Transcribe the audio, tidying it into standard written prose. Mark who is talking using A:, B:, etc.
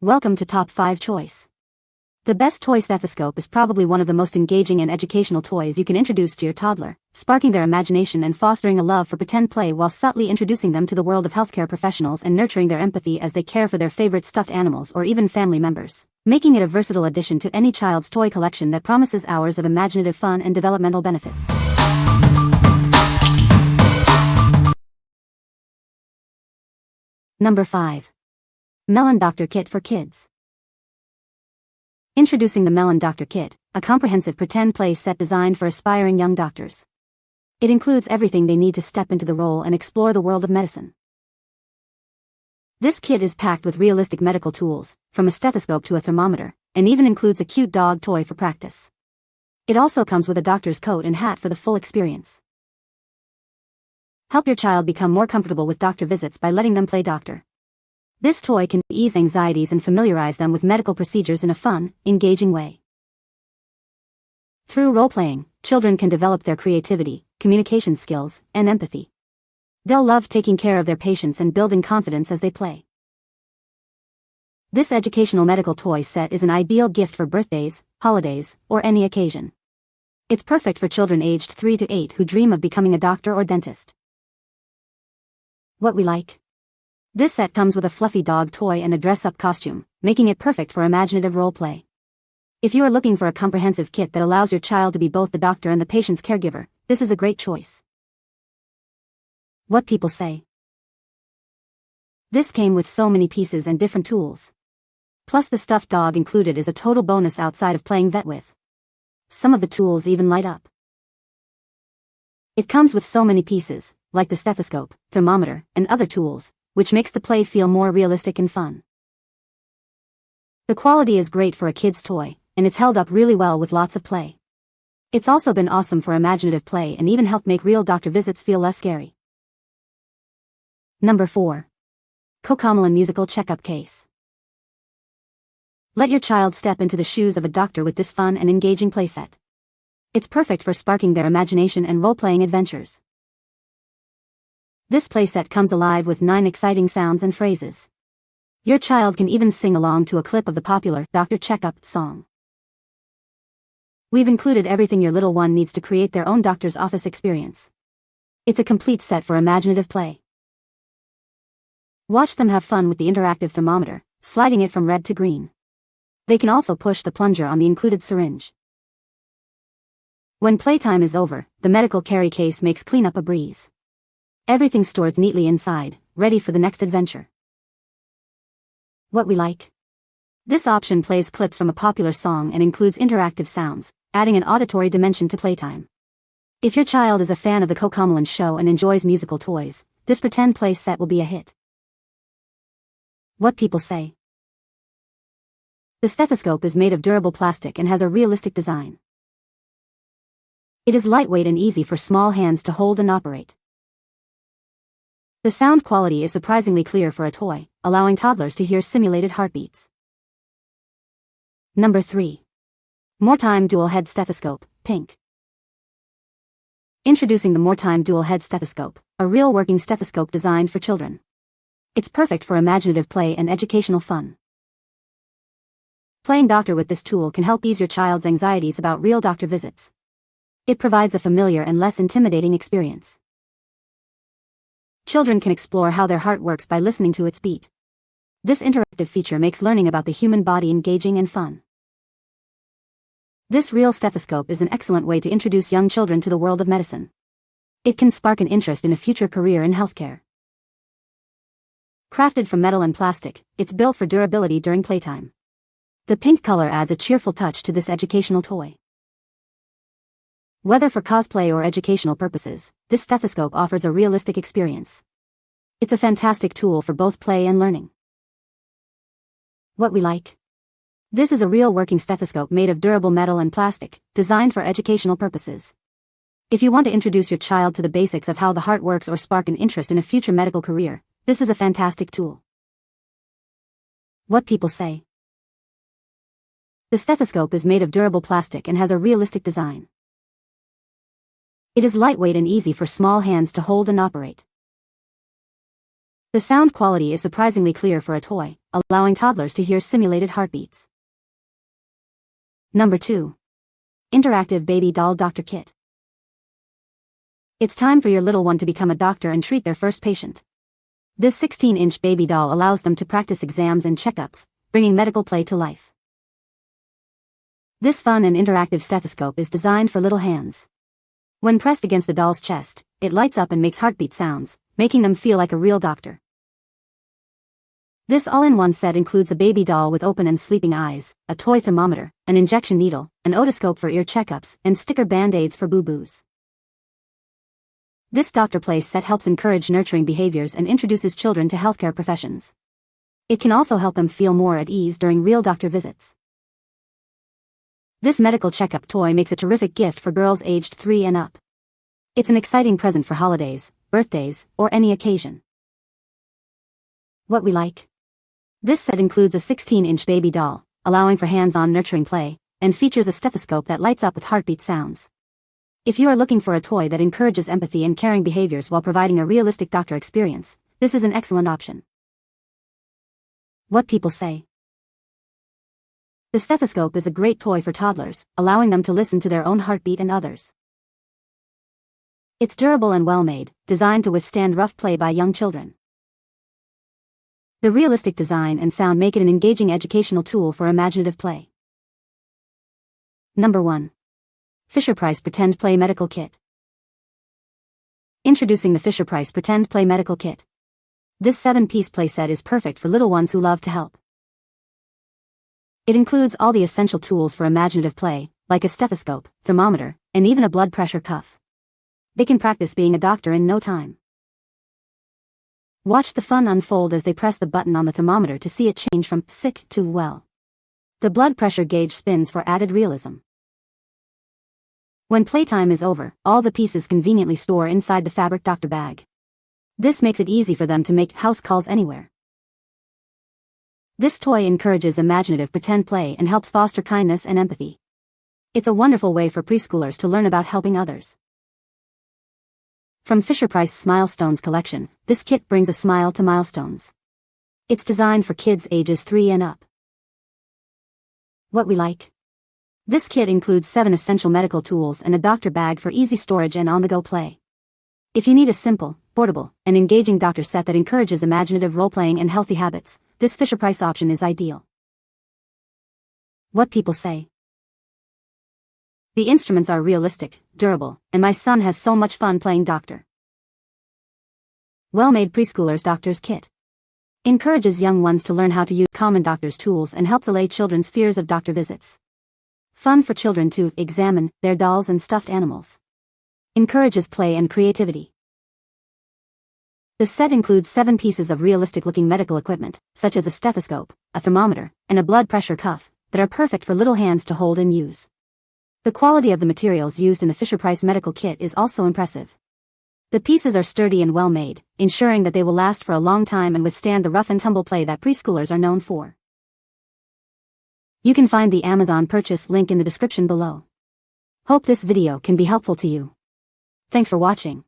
A: Welcome to Top 5 Choice. The best toy stethoscope is probably one of the most engaging and educational toys you can introduce to your toddler, sparking their imagination and fostering a love for pretend play while subtly introducing them to the world of healthcare professionals and nurturing their empathy as they care for their favorite stuffed animals or even family members, making it a versatile addition to any child's toy collection that promises hours of imaginative fun and developmental benefits. Number 5. Meland Doctor Kit for Kids. Introducing the Meland Doctor Kit, a comprehensive pretend play set designed for aspiring young doctors. It includes everything they need to step into the role and explore the world of medicine. This kit is packed with realistic medical tools, from a stethoscope to a thermometer, and even includes a cute dog toy for practice. It also comes with a doctor's coat and hat for the full experience. Help your child become more comfortable with doctor visits by letting them play doctor. This toy can ease anxieties and familiarize them with medical procedures in a fun, engaging way. Through role-playing, children can develop their creativity, communication skills, and empathy. They'll love taking care of their patients and building confidence as they play. This educational medical toy set is an ideal gift for birthdays, holidays, or any occasion. It's perfect for children aged 3 to 8 who dream of becoming a doctor or dentist. What we like? This set comes with a fluffy dog toy and a dress-up costume, making it perfect for imaginative role-play. If you are looking for a comprehensive kit that allows your child to be both the doctor and the patient's caregiver, this is a great choice. What people say. This came with so many pieces and different tools. Plus the stuffed dog included is a total bonus outside of playing vet with. Some of the tools even light up. It comes with so many pieces, like the stethoscope, thermometer, and other tools, which makes the play feel more realistic and fun. The quality is great for a kid's toy, and it's held up really well with lots of play. It's also been awesome for imaginative play and even helped make real doctor visits feel less scary. Number 4. CoComelon Musical Checkup Case. Let your child step into the shoes of a doctor with this fun and engaging playset. It's perfect for sparking their imagination and role-playing adventures. This playset comes alive with 9 exciting sounds and phrases. Your child can even sing along to a clip of the popular Dr. Checkup song. We've included everything your little one needs to create their own doctor's office experience. It's a complete set for imaginative play. Watch them have fun with the interactive thermometer, sliding it from red to green. They can also push the plunger on the included syringe. When playtime is over, the medical carry case makes cleanup a breeze. Everything stores neatly inside, ready for the next adventure. What we like? This option plays clips from a popular song and includes interactive sounds, adding an auditory dimension to playtime. If your child is a fan of the CoComelon show and enjoys musical toys, this pretend play set will be a hit. What people say. The stethoscope is made of durable plastic and has a realistic design. It is lightweight and easy for small hands to hold and operate. The sound quality is surprisingly clear for a toy, allowing toddlers to hear simulated heartbeats. Number 3. MorTime Dual Head Stethoscope, Pink. Introducing the MorTime Dual Head Stethoscope, a real working stethoscope designed for children. It's perfect for imaginative play and educational fun. Playing doctor with this tool can help ease your child's anxieties about real doctor visits. It provides a familiar and less intimidating experience. Children can explore how their heart works by listening to its beat. This interactive feature makes learning about the human body engaging and fun. This real stethoscope is an excellent way to introduce young children to the world of medicine. It can spark an interest in a future career in healthcare. Crafted from metal and plastic, it's built for durability during playtime. The pink color adds a cheerful touch to this educational toy. Whether for cosplay or educational purposes, this stethoscope offers a realistic experience. It's a fantastic tool for both play and learning. What we like? This is a real working stethoscope made of durable metal and plastic, designed for educational purposes. If you want to introduce your child to the basics of how the heart works or spark an interest in a future medical career, this is a fantastic tool. What people say. The stethoscope is made of durable plastic and has a realistic design. It is lightweight and easy for small hands to hold and operate. The sound quality is surprisingly clear for a toy, allowing toddlers to hear simulated heartbeats. Number 2. Interactive Baby Doll Doctor Kit. It's time for your little one to become a doctor and treat their first patient. This 16-inch baby doll allows them to practice exams and checkups, bringing medical play to life. This fun and interactive stethoscope is designed for little hands. When pressed against the doll's chest, it lights up and makes heartbeat sounds, making them feel like a real doctor. This all-in-one set includes a baby doll with open and sleeping eyes, a toy thermometer, an injection needle, an otoscope for ear checkups, and sticker band-aids for boo-boos. This doctor play set helps encourage nurturing behaviors and introduces children to healthcare professions. It can also help them feel more at ease during real doctor visits. This medical checkup toy makes a terrific gift for girls aged 3 and up. It's an exciting present for holidays, birthdays, or any occasion. What we like. This set includes a 16-inch baby doll, allowing for hands-on nurturing play, and features a stethoscope that lights up with heartbeat sounds. If you are looking for a toy that encourages empathy and caring behaviors while providing a realistic doctor experience, this is an excellent option. What people say. The stethoscope is a great toy for toddlers, allowing them to listen to their own heartbeat and others. It's durable and well-made, designed to withstand rough play by young children. The realistic design and sound make it an engaging educational tool for imaginative play. Number 1. Fisher-Price Pretend Play Medical Kit. Introducing the Fisher-Price Pretend Play Medical Kit. This 7-piece playset is perfect for little ones who love to help. It includes all the essential tools for imaginative play, like a stethoscope, thermometer, and even a blood pressure cuff. They can practice being a doctor in no time. Watch the fun unfold as they press the button on the thermometer to see it change from sick to well. The blood pressure gauge spins for added realism. When playtime is over, all the pieces conveniently store inside the fabric doctor bag. This makes it easy for them to make house calls anywhere. This toy encourages imaginative pretend play and helps foster kindness and empathy. It's a wonderful way for preschoolers to learn about helping others. From Fisher-Price Smilestones collection, this kit brings a smile to milestones. It's designed for kids ages 3 and up. What we like. This kit includes 7 essential medical tools and a doctor bag for easy storage and on-the-go play. If you need a simple, portable, and engaging doctor set that encourages imaginative role-playing and healthy habits, this Fisher-Price option is ideal. What people say. The instruments are realistic, durable, and my son has so much fun playing doctor. Well-made preschoolers doctor's kit. Encourages young ones to learn how to use common doctor's tools and helps allay children's fears of doctor visits. Fun for children to examine their dolls and stuffed animals. Encourages play and creativity. The set includes 7 pieces of realistic-looking medical equipment, such as a stethoscope, a thermometer, and a blood pressure cuff, that are perfect for little hands to hold and use. The quality of the materials used in the Fisher-Price medical kit is also impressive. The pieces are sturdy and well-made, ensuring that they will last for a long time and withstand the rough-and-tumble play that preschoolers are known for. You can find the Amazon purchase link in the description below. Hope this video can be helpful to you. Thanks for watching.